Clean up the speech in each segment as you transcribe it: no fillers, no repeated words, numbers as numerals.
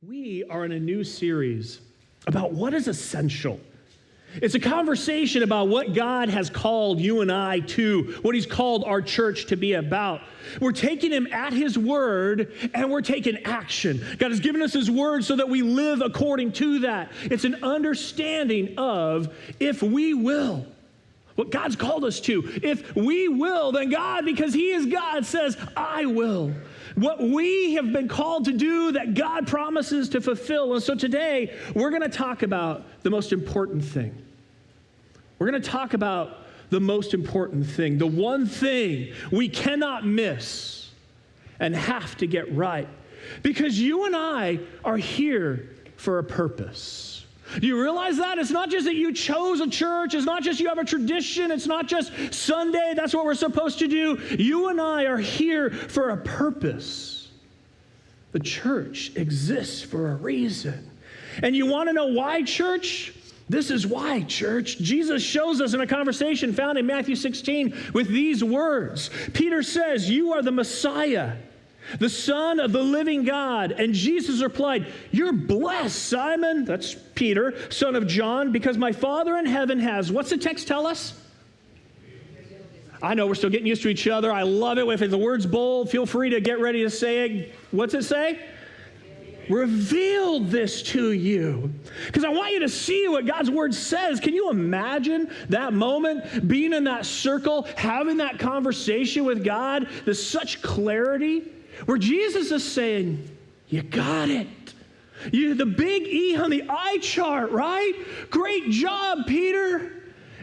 We are in a new series about what is essential. It's a conversation about what God has called you and I to, what he's called our church to be about. We're taking him at his word and we're taking action. God has given us his word so that we live according to that. It's an understanding of if we will, what God's called us to. If we will, then God, because he is God, says, I will. What we have been called to do that God promises to fulfill. And so today, we're going to talk about the most important thing. We're going to talk about the most important thing, the one thing we cannot miss and have to get right. Because you and I are here for a purpose. Do you realize that? It's not just that you chose a church. It's not just you have a tradition. It's not just Sunday. That's what we're supposed to do. You and I are here for a purpose. The church exists for a reason. And you want to know why, church? This is why, church. Jesus shows us in a conversation found in Matthew 16 with these words. Peter says, "You are the Messiah, the Son of the living God." And Jesus replied, "You're blessed, Simon," that's Peter, son of John, "because my Father in heaven has," what's the text tell us? I know we're still getting used to each other. I love it. If the word's bold, feel free to get ready to say it. What's it say? Revealed this to you. Because I want you to see what God's word says. Can you imagine that moment, being in that circle, having that conversation with God? There's such clarity where Jesus is saying, you got it. The big E on the eye chart, right? Great job, Peter.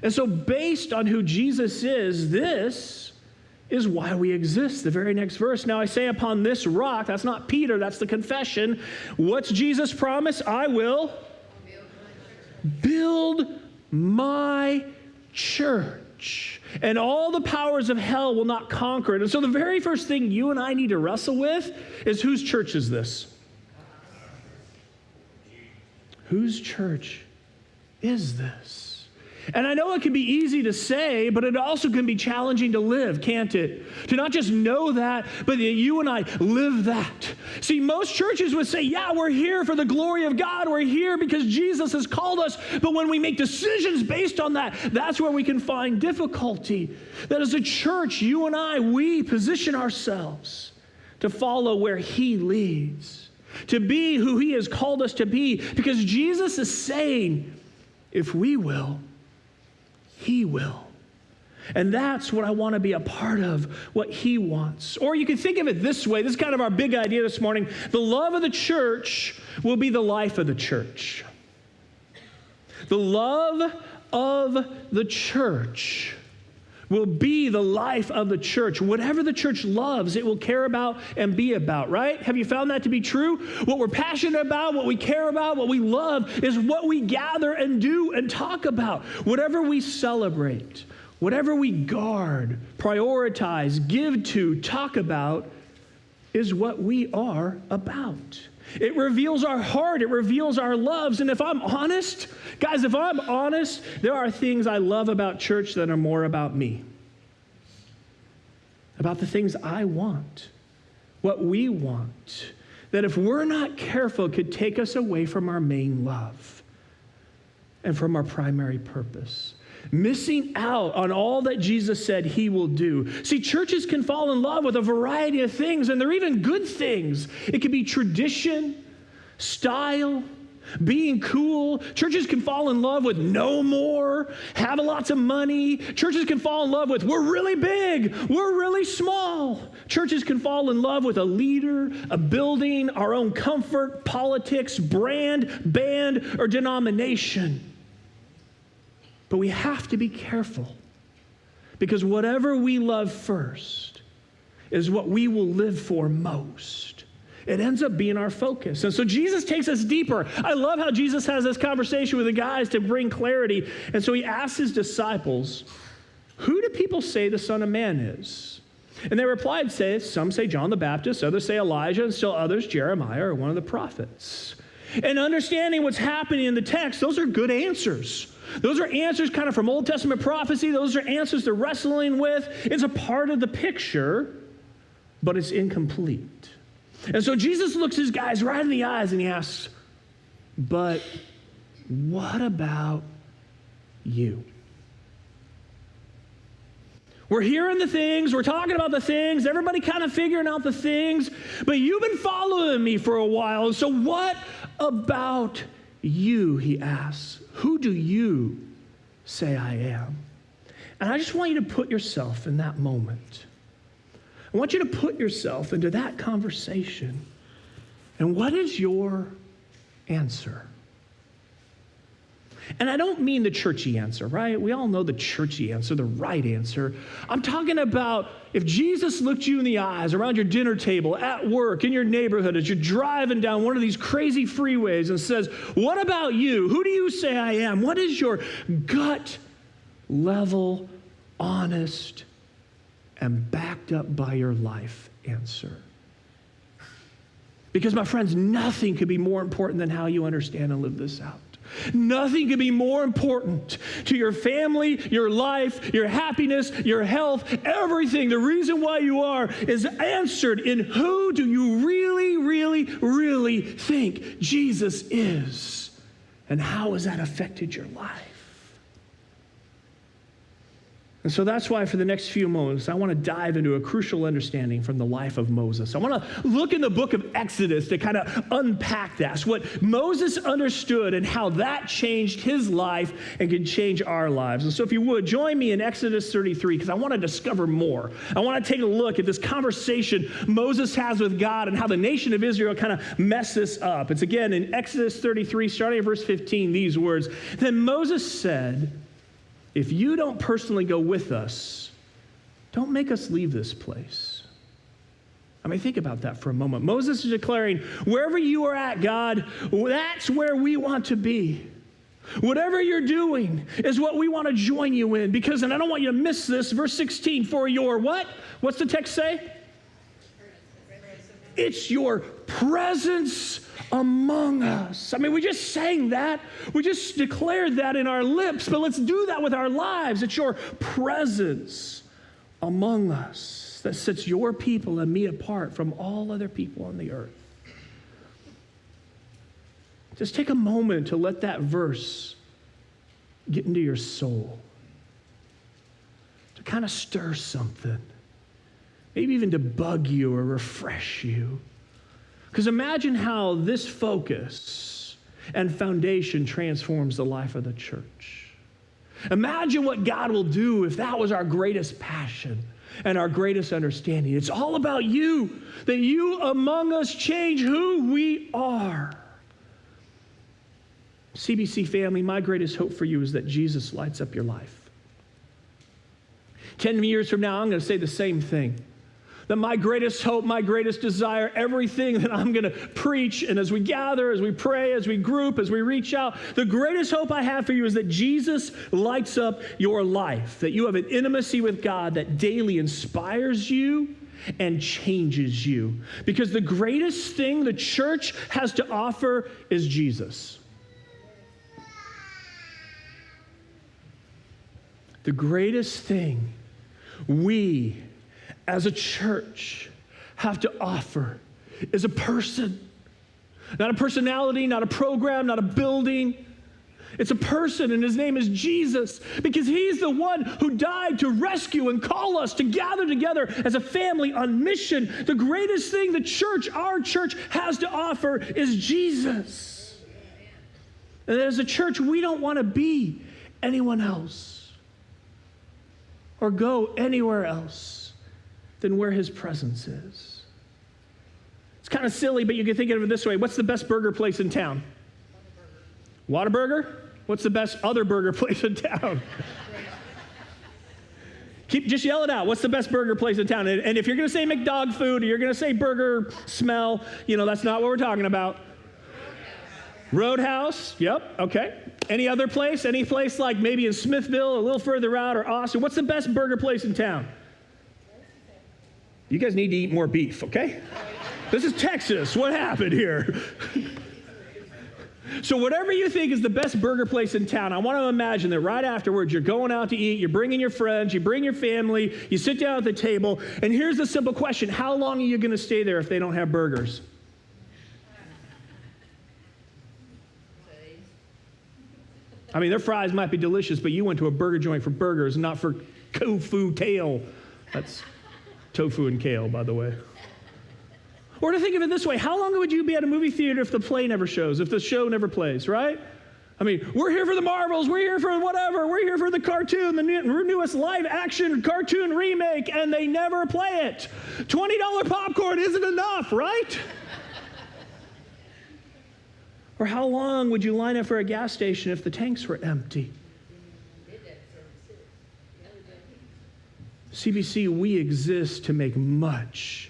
And so based on who Jesus is, this is why we exist. The very next verse. Now I say upon this rock, that's not Peter, that's the confession. What's Jesus' promise? I will build my church, and all the powers of hell will not conquer it. And so the very first thing you and I need to wrestle with is, whose church is this? Whose church is this? And I know it can be easy to say, but it also can be challenging to live, can't it? To not just know that, but that you and I live that. See, most churches would say, yeah, we're here for the glory of God. We're here because Jesus has called us. But when we make decisions based on that, that's where we can find difficulty. That as a church, you and I, we position ourselves to follow where he leads, to be who he has called us to be. Because Jesus is saying, if we will, he will. And that's what I want to be a part of, what he wants. Or you can think of it this way. This is kind of our big idea this morning. The love of the church will be the life of the church. The love of the church will be the life of the church. Whatever the church loves, it will care about and be about, right? Have you found that to be true? What we're passionate about, what we care about, what we love is what we gather and do and talk about. Whatever we celebrate, whatever we guard, prioritize, give to, talk about is what we are about. It reveals our heart. It reveals our loves. And if I'm honest, guys, if I'm honest, there are things I love about church that are more about me. About the things I want, what we want, that if we're not careful could take us away from our main love and from our primary purpose. Missing out on all that Jesus said he will do. See, churches can fall in love with a variety of things, and they're even good things. It could be tradition, style, being cool. Churches can fall in love with know more, have lots of money. Churches can fall in love with we're really big, we're really small. Churches can fall in love with a leader, a building, our own comfort, politics, brand, band, or denomination. But we have to be careful, because whatever we love first is what we will live for most. It ends up being our focus. And so Jesus takes us deeper. I love how Jesus has this conversation with the guys to bring clarity. And so he asks his disciples, who do people say the Son of Man is? And they replied, some say John the Baptist, others say Elijah, and still others Jeremiah or one of the prophets. And understanding what's happening in the text, those are good answers. Those are answers kind of from Old Testament prophecy. Those are answers they're wrestling with. It's a part of the picture, but it's incomplete. And so Jesus looks his guys right in the eyes and he asks, but what about you? We're hearing the things, we're talking about the things, everybody kind of figuring out the things, but you've been following me for a while. And so what about you, he asks. Who do you say I am? And I just want you to put yourself in that moment. I want you to put yourself into that conversation. And what is your answer? And I don't mean the churchy answer, right? We all know the churchy answer, the right answer. I'm talking about if Jesus looked you in the eyes around your dinner table, at work, in your neighborhood, as you're driving down one of these crazy freeways and says, what about you? Who do you say I am? What is your gut level, honest, and backed up by your life answer? Because my friends, nothing could be more important than how you understand and live this out. Nothing could be more important to your family, your life, your happiness, your health, everything. The reason why you are is answered in who do you really, really, really think Jesus is, and how has that affected your life? And so that's why for the next few moments, I want to dive into a crucial understanding from the life of Moses. I want to look in the book of Exodus to kind of unpack that, what Moses understood and how that changed his life and can change our lives. And so if you would, join me in Exodus 33, because I want to discover more. I want to take a look at this conversation Moses has with God and how the nation of Israel kind of messed this up. It's again in Exodus 33, starting at verse 15, these words. Then Moses said, if you don't personally go with us, don't make us leave this place. I mean, think about that for a moment. Moses is declaring, wherever you are at, God, that's where we want to be. Whatever you're doing is what we want to join you in. Because, and I don't want you to miss this, verse 16, for your what? What's the text say? It's your presence among us. I mean, we just sang that. We just declared that in our lips, but let's do that with our lives. It's your presence among us that sets your people and me apart from all other people on the earth. Just take a moment to let that verse get into your soul, to kind of stir something. Maybe even to bug you or refresh you. Because imagine how this focus and foundation transforms the life of the church. Imagine what God will do if that was our greatest passion and our greatest understanding. It's all about you, that you among us change who we are. CBC family, my greatest hope for you is that Jesus lights up your life. 10 years from now, I'm going to say the same thing. That my greatest hope, my greatest desire, everything that I'm going to preach, and as we gather, as we pray, as we group, as we reach out, the greatest hope I have for you is that Jesus lights up your life, that you have an intimacy with God that daily inspires you and changes you. Because the greatest thing the church has to offer is Jesus. The greatest thing we as a church have to offer is a person. Not a personality, not a program, not a building. It's a person, and his name is Jesus, because he's the one who died to rescue and call us to gather together as a family on mission. The greatest thing the church, our church, has to offer is Jesus. And as a church, we don't want to be anyone else or go anywhere else than where his presence is. It's kind of silly, but you can think of it this way. What's the best burger place in town? Whataburger? What's the best other burger place in town? Just yell it out. What's the best burger place in town? And if you're going to say McDog food or you're going to say burger smell, that's not what we're talking about. Roadhouse. Yep. Okay. Any other place? Any place like maybe in Smithville, a little further out, or Austin? What's the best burger place in town? You guys need to eat more beef, okay? This is Texas. What happened here? So whatever you think is the best burger place in town, I want to imagine that right afterwards you're going out to eat, you're bringing your friends, you bring your family, you sit down at the table, and here's the simple question: how long are you going to stay there if they don't have burgers? I mean, their fries might be delicious, but you went to a burger joint for burgers, not for tofu kale. That's tofu and kale, by the way. Or to think of it this way, how long would you be at a movie theater if the play never shows, if the show never plays, right? I mean, we're here for the Marvels, we're here for whatever, we're here for the cartoon, the newest live action cartoon remake, and they never play it. $20 popcorn isn't enough, right? Or how long would you line up for a gas station if the tanks were empty? CBC, we exist to make much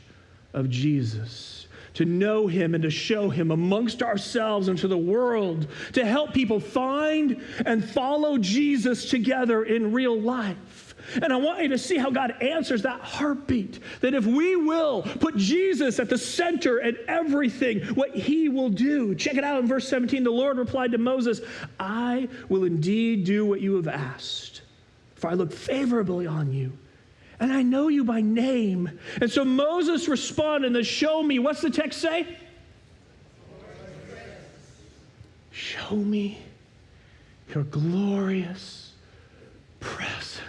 of Jesus, to know him and to show him amongst ourselves and to the world, to help people find and follow Jesus together in real life. And I want you to see how God answers that heartbeat, that if we will put Jesus at the center and everything, what he will do. Check it out in verse 17. The Lord replied to Moses, I will indeed do what you have asked, for I look favorably on you, and I know you by name. And so Moses responded in the show me. What's the text say? Show me your glorious presence.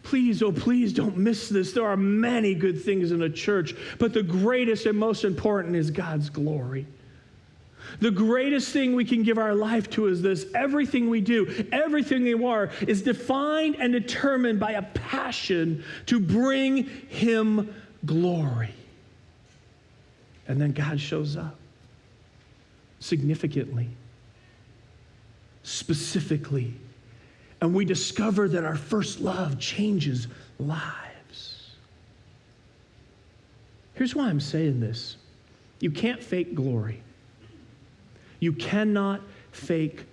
Please, oh please don't miss this. There are many good things in a church, but the greatest and most important is God's glory. The greatest thing we can give our life to is this: everything we do, everything we are, is defined and determined by a passion to bring him glory. And then God shows up significantly, specifically, and we discover that our first love changes lives. Here's why I'm saying this. You can't fake glory. You cannot fake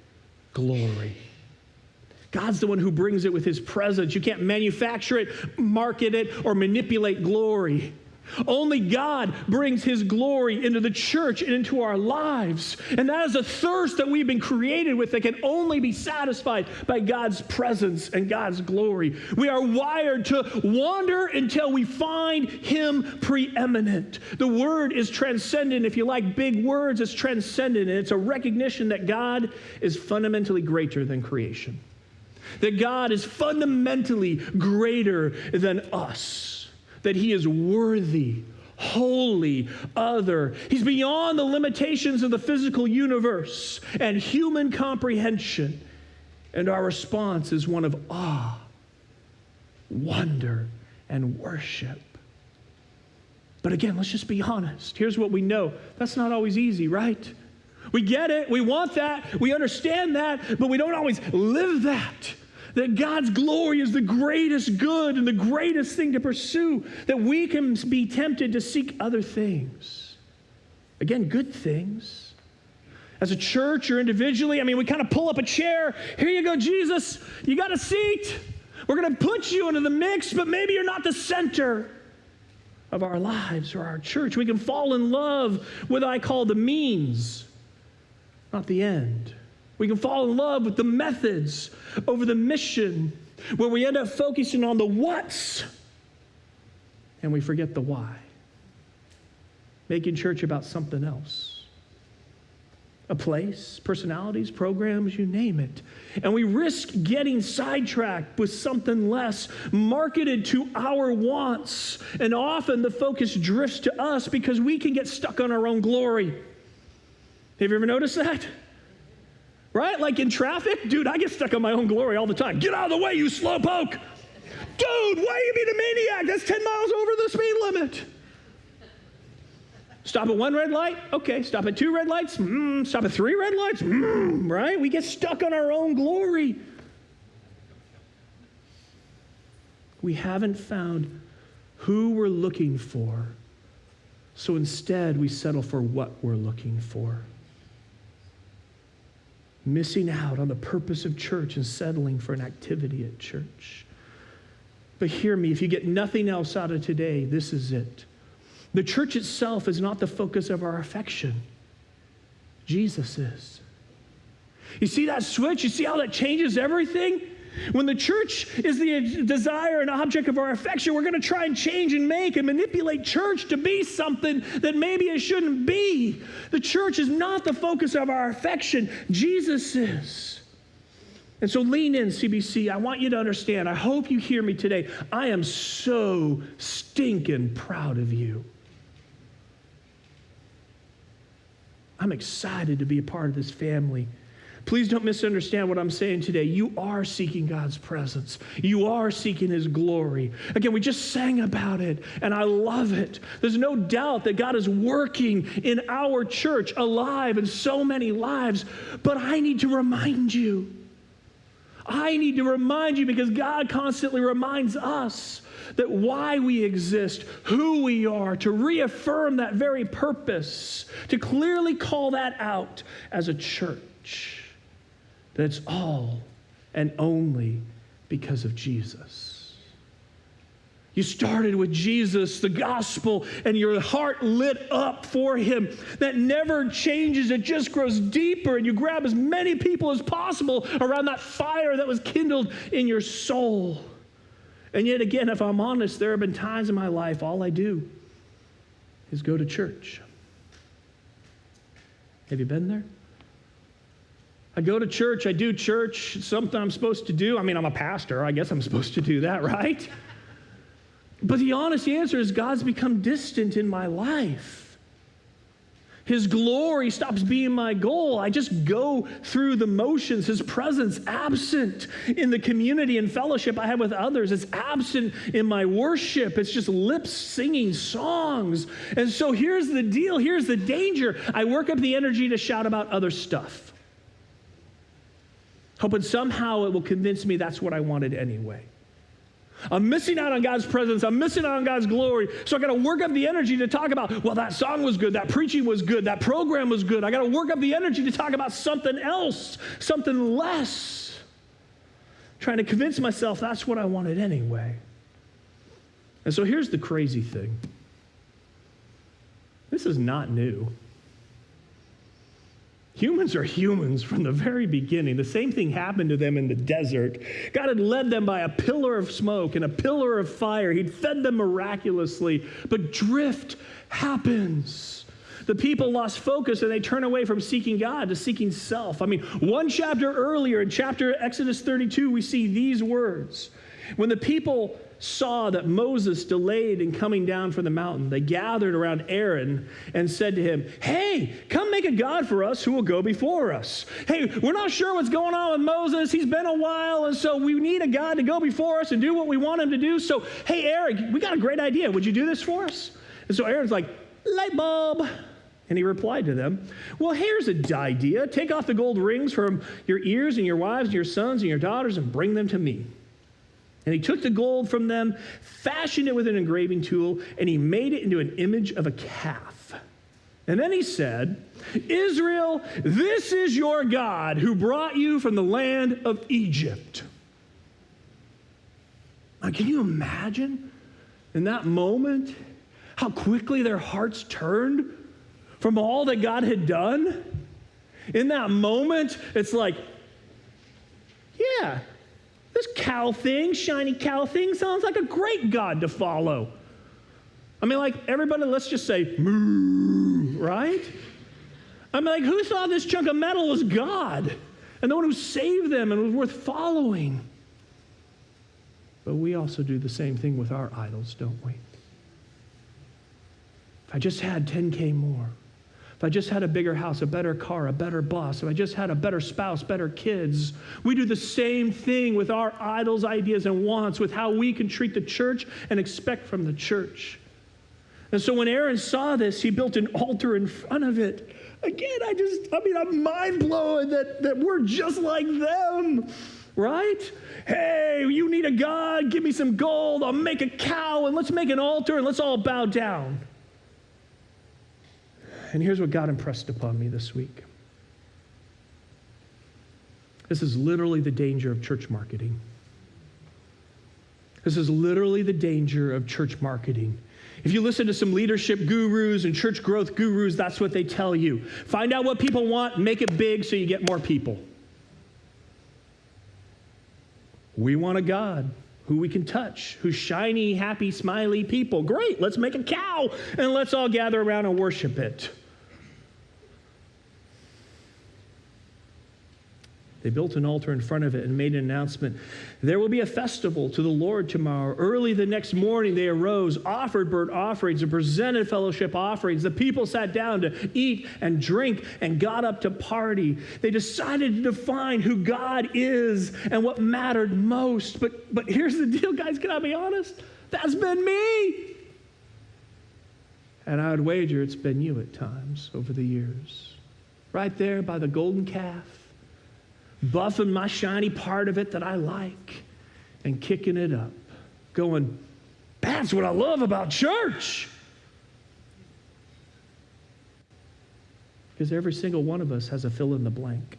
glory. God's the one who brings it with his presence. You can't manufacture it, market it, or manipulate glory. Only God brings his glory into the church and into our lives. And that is a thirst that we've been created with that can only be satisfied by God's presence and God's glory. We are wired to wander until we find him preeminent. The word is transcendent. If you like big words, it's transcendent. And it's a recognition that God is fundamentally greater than creation. That God is fundamentally greater than us. That he is worthy, holy, other. He's beyond the limitations of the physical universe and human comprehension. And our response is one of awe, wonder, and worship. But again, let's just be honest. Here's what we know. That's not always easy, right? We get it. We want that. We understand that. But we don't always live that. That God's glory is the greatest good and the greatest thing to pursue, that we can be tempted to seek other things. Again, good things. As a church or individually, we kind of pull up a chair. Here you go, Jesus. You got a seat. We're going to put you into the mix, but maybe you're not the center of our lives or our church. We can fall in love with what I call the means, not the end. We can fall in love with the methods over the mission, where we end up focusing on the what's and we forget the why. Making church about something else. A place, personalities, programs, you name it. And we risk getting sidetracked with something less, marketed to our wants. And often the focus drifts to us because we can get stuck on our own glory. Have you ever noticed that? Right? Like in traffic? Dude, I get stuck on my own glory all the time. Get out of the way, you slowpoke. Dude, why are you being a maniac? That's 10 miles over the speed limit. Stop at 1 red light? Okay. Stop at 2 red lights? Stop at 3 red lights? Right? We get stuck on our own glory. We haven't found who we're looking for, so instead we settle for what we're looking for. Missing out on the purpose of church and settling for an activity at church. But hear me, if you get nothing else out of today, this is it. The church itself is not the focus of our affection. Jesus is. You see that switch? You see how that changes everything? When the church is the desire and object of our affection, we're going to try and change and make and manipulate church to be something that maybe it shouldn't be. The church is not the focus of our affection. Jesus is. And so lean in, CBC. I want you to understand. I hope you hear me today. I am so stinking proud of you. I'm excited to be a part of this family. Please don't misunderstand what I'm saying today. You are seeking God's presence. You are seeking His glory. Again, we just sang about it, and I love it. There's no doubt that God is working in our church, alive in so many lives, but I need to remind you. I need to remind you because God constantly reminds us that why we exist, who we are, to reaffirm that very purpose, to clearly call that out as a church. That it's all and only because of Jesus. You started with Jesus, the gospel, and your heart lit up for Him. That never changes. It just grows deeper, and you grab as many people as possible around that fire that was kindled in your soul. And yet again, if I'm honest, there have been times in my life all I do is go to church. Have you been there? I go to church, I do church, it's something I'm supposed to do. I mean, I'm a pastor, I guess I'm supposed to do that, right? But the honest answer is God's become distant in my life. His glory stops being my goal. I just go through the motions. His presence absent in the community and fellowship I have with others. It's absent in my worship. It's just lips singing songs. And so here's the deal. Here's the danger. I work up the energy to shout about other stuff, hoping somehow it will convince me that's what I wanted anyway. I'm missing out on God's presence. I'm missing out on God's glory. So I got to work up the energy to talk about, well, that song was good. That preaching was good. That program was good. I got to work up the energy to talk about something else, something less. Trying to convince myself that's what I wanted anyway. And so here's the crazy thing. This is not new. Humans are humans from the very beginning. The same thing happened to them in the desert. God had led them by a pillar of smoke and a pillar of fire. He'd fed them miraculously. But drift happens. The people lost focus and they turn away from seeking God to seeking self. I mean, one chapter earlier, in chapter Exodus 32, we see these words. When the people saw that Moses delayed in coming down from the mountain, they gathered around Aaron and said to him, hey, come make a god for us who will go before us. Hey, we're not sure what's going on with Moses. He's been a while, and so we need a god to go before us and do what we want him to do. So, hey, Aaron, we got a great idea. Would you do this for us? And so Aaron's like, light bulb. And he replied to them, well, here's an idea. Take off the gold rings from your ears and your wives and your sons and your daughters and bring them to me. And he took the gold from them, fashioned it with an engraving tool, and he made it into an image of a calf. And then he said, Israel, this is your God who brought you from the land of Egypt. Now, can you imagine in that moment how quickly their hearts turned from all that God had done? In that moment, it's like, yeah, this cow thing, shiny cow thing, sounds like a great God to follow. I mean, like, everybody, let's just say, moo, right? I mean, like, who thought this chunk of metal was God and the one who saved them and was worth following? But we also do the same thing with our idols, don't we? If I just had 10K more, if I just had a bigger house, a better car, a better boss, if I just had a better spouse, better kids, we do the same thing with our idols, ideas, and wants, with how we can treat the church and expect from the church. And so when Aaron saw this, he built an altar in front of it. Again, I'm mind blown that we're just like them, right? Hey, you need a God, give me some gold, I'll make a cow, and let's make an altar, and let's all bow down. And here's what God impressed upon me this week. This is literally the danger of church marketing. This is literally the danger of church marketing. If you listen to some leadership gurus and church growth gurus, that's what they tell you. Find out what people want, make it big so you get more people. We want a God who we can touch, who's shiny, happy, smiley people. Great, let's make a cow and let's all gather around and worship it. They built an altar in front of it and made an announcement. There will be a festival to the Lord tomorrow. Early the next morning, they arose, offered burnt offerings, and presented fellowship offerings. The people sat down to eat and drink and got up to party. They decided to define who God is and what mattered most. But here's the deal, guys. Can I be honest? That's been me. And I would wager it's been you at times over the years. Right there by the golden calf, buffing my shiny part of it that I like and kicking it up, going, that's what I love about church. Because every single one of us has a fill in the blank.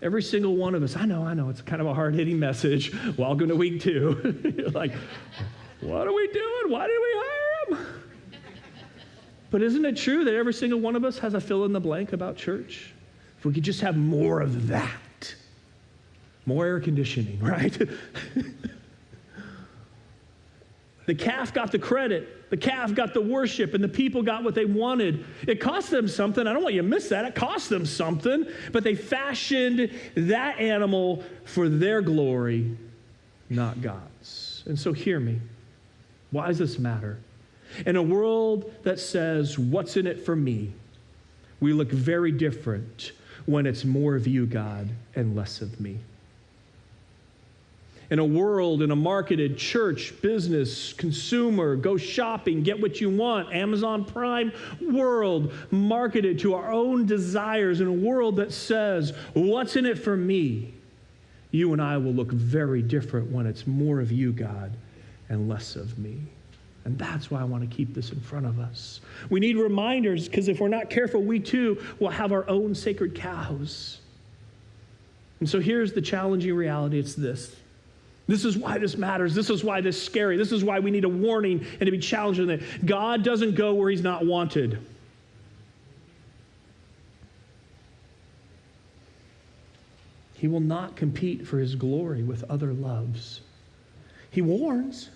Every single one of us, I know, it's kind of a hard-hitting message. Welcome to week 2. You're like, what are we doing? Why did we hire him? But isn't it true that every single one of us has a fill in the blank about church? If we could just have more of that, more air conditioning, right? The calf got the credit. The calf got the worship, and the people got what they wanted. It cost them something. I don't want you to miss that. It cost them something, but they fashioned that animal for their glory, not God's. And so hear me. Why does this matter? In a world that says, what's in it for me? We look very different when it's more of you, God, and less of me. In a world, in a marketed church, business, consumer, go shopping, get what you want, Amazon Prime world, marketed to our own desires, in a world that says, what's in it for me? You and I will look very different when it's more of you, God, and less of me. And that's why I want to keep this in front of us. We need reminders, because if we're not careful, we too will have our own sacred cows. And so here's the challenging reality. It's this. This is why this matters. This is why this is scary. This is why we need a warning and to be challenged in that. God doesn't go where he's not wanted. He will not compete for his glory with other loves. He warns.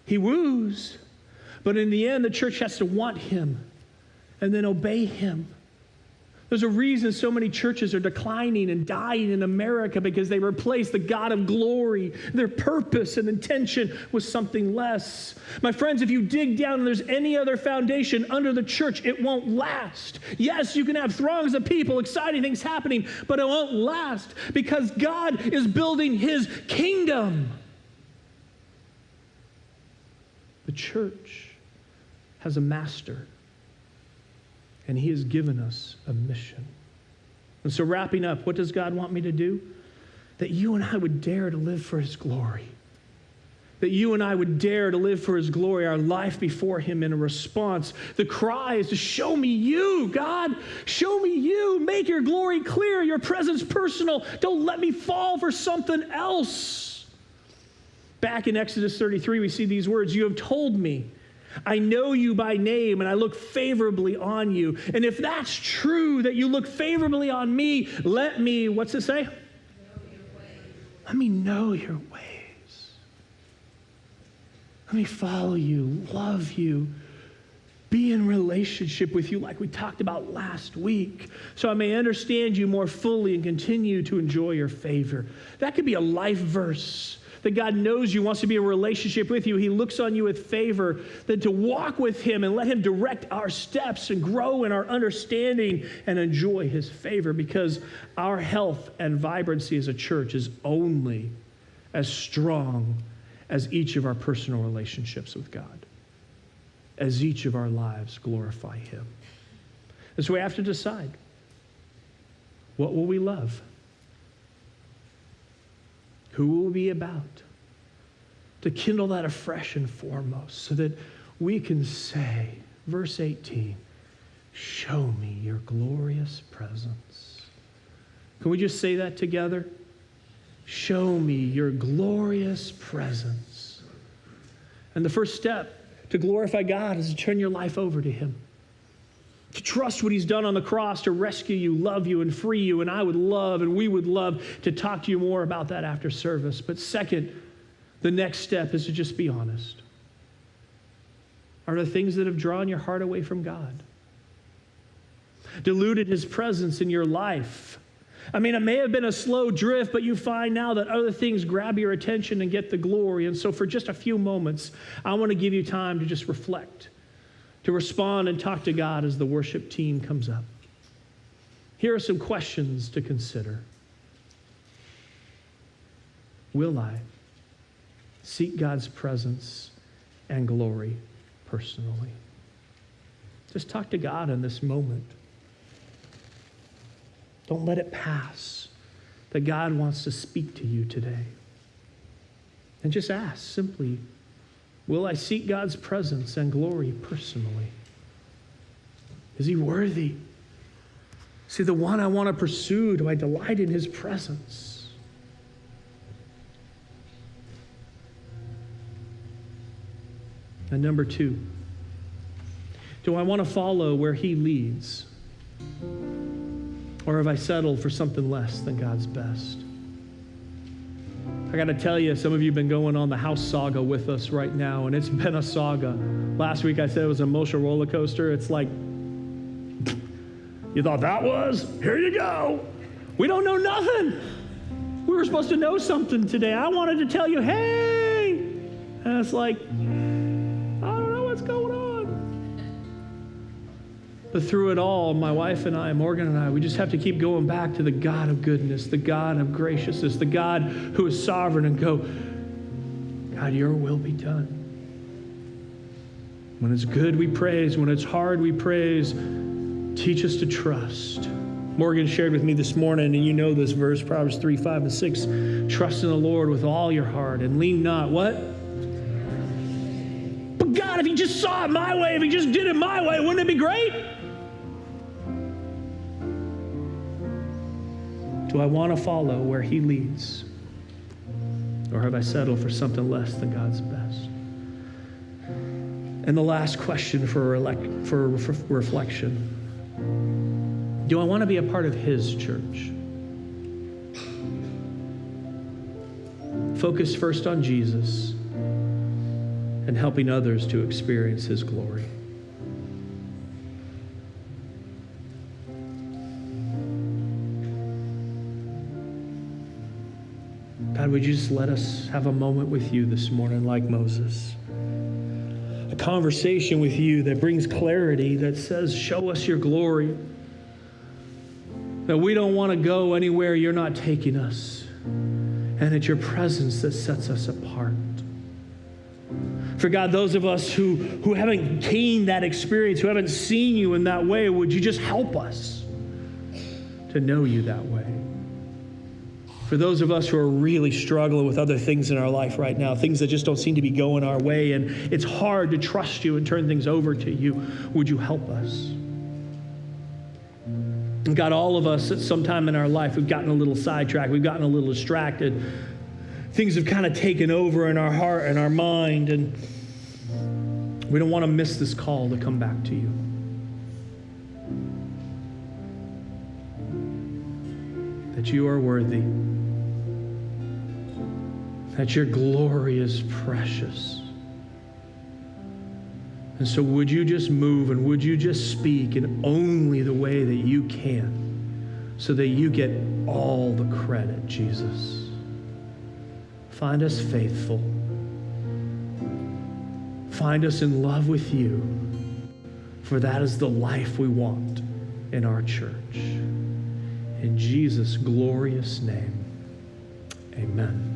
He woos, but in the end, the church has to want him and then obey him. There's a reason so many churches are declining and dying in America, because they replace the God of glory, their purpose and intention, with something less. My friends, if you dig down and there's any other foundation under the church, it won't last. Yes, you can have throngs of people, exciting things happening, but it won't last, because God is building his kingdom. The church has a master, and he has given us a mission. And so wrapping up, what does God want me to do? That you and I would dare to live for his glory. That you and I would dare to live for his glory, our life before him in a response. The cry is to show me you, God. Show me you. Make your glory clear, your presence personal. Don't let me fall for something else. Back in Exodus 33, we see these words, you have told me, I know you by name, and I look favorably on you. And if that's true, that you look favorably on me, let me, what's it say? Let me know your ways. Let me follow you, love you, be in relationship with you like we talked about last week, so I may understand you more fully and continue to enjoy your favor. That could be a life verse. That God knows you, wants to be in a relationship with you. He looks on you with favor. That to walk with him and let him direct our steps and grow in our understanding and enjoy his favor, because our health and vibrancy as a church is only as strong as each of our personal relationships with God, as each of our lives glorify him. And so we have to decide, what will we love? Who will we be about? To kindle that afresh and foremost, so that we can say, verse 18, show me your glorious presence. Can we just say that together? Show me your glorious presence. And the first step to glorify God is to turn your life over to him. To trust what he's done on the cross to rescue you, love you, and free you. And I would love, and we would love to talk to you more about that after service. But second, the next step is to just be honest. Are there things that have drawn your heart away from God? Diluted his presence in your life? I mean, it may have been a slow drift, but you find now that other things grab your attention and get the glory. And so for just a few moments, I want to give you time to just reflect, to respond and talk to God as the worship team comes up. Here are some questions to consider. Will I seek God's presence and glory personally? Just talk to God in this moment. Don't let it pass that God wants to speak to you today. And just ask simply, will I seek God's presence and glory personally? Is he worthy? Is he the one I want to pursue? Do I delight in his presence? And number 2, do I want to follow where he leads? Or have I settled for something less than God's best? I got to tell you, some of you have been going on the house saga with us right now, and it's been a saga. Last week I said it was an emotional roller coaster. It's like, you thought that was? Here you go. We don't know nothing. We were supposed to know something today. I wanted to tell you, hey. And it's like, I don't know what's going on. But through it all, my wife and I, Morgan and I, we just have to keep going back to the God of goodness, the God of graciousness, the God who is sovereign, and go, God, your will be done. When it's good, we praise. When it's hard, we praise. Teach us to trust. Morgan shared with me this morning, and you know this verse, Proverbs 3, 5, and 6. Trust in the Lord with all your heart and lean not, what? But God, if he just saw it my way, if he just did it my way, wouldn't it be great? Do I want to follow where he leads? Or have I settled for something less than God's best? And the last question for reflection. Do I want to be a part of his church? Focus first on Jesus and helping others to experience his glory. God, would you just let us have a moment with you this morning like Moses? A conversation with you that brings clarity, that says, show us your glory. That we don't want to go anywhere you're not taking us. And it's your presence that sets us apart. For God, those of us who haven't gained that experience, who haven't seen you in that way, would you just help us to know you that way? For those of us who are really struggling with other things in our life right now, things that just don't seem to be going our way, and it's hard to trust you and turn things over to you, would you help us? And God, all of us at some time in our life, we've gotten a little sidetracked, we've gotten a little distracted. Things have kind of taken over in our heart and our mind, and we don't want to miss this call to come back to you. That you are worthy. That your glory is precious. And so would you just move and would you just speak in only the way that you can so that you get all the credit, Jesus. Find us faithful. Find us in love with you, for that is the life we want in our church. In Jesus' glorious name, amen.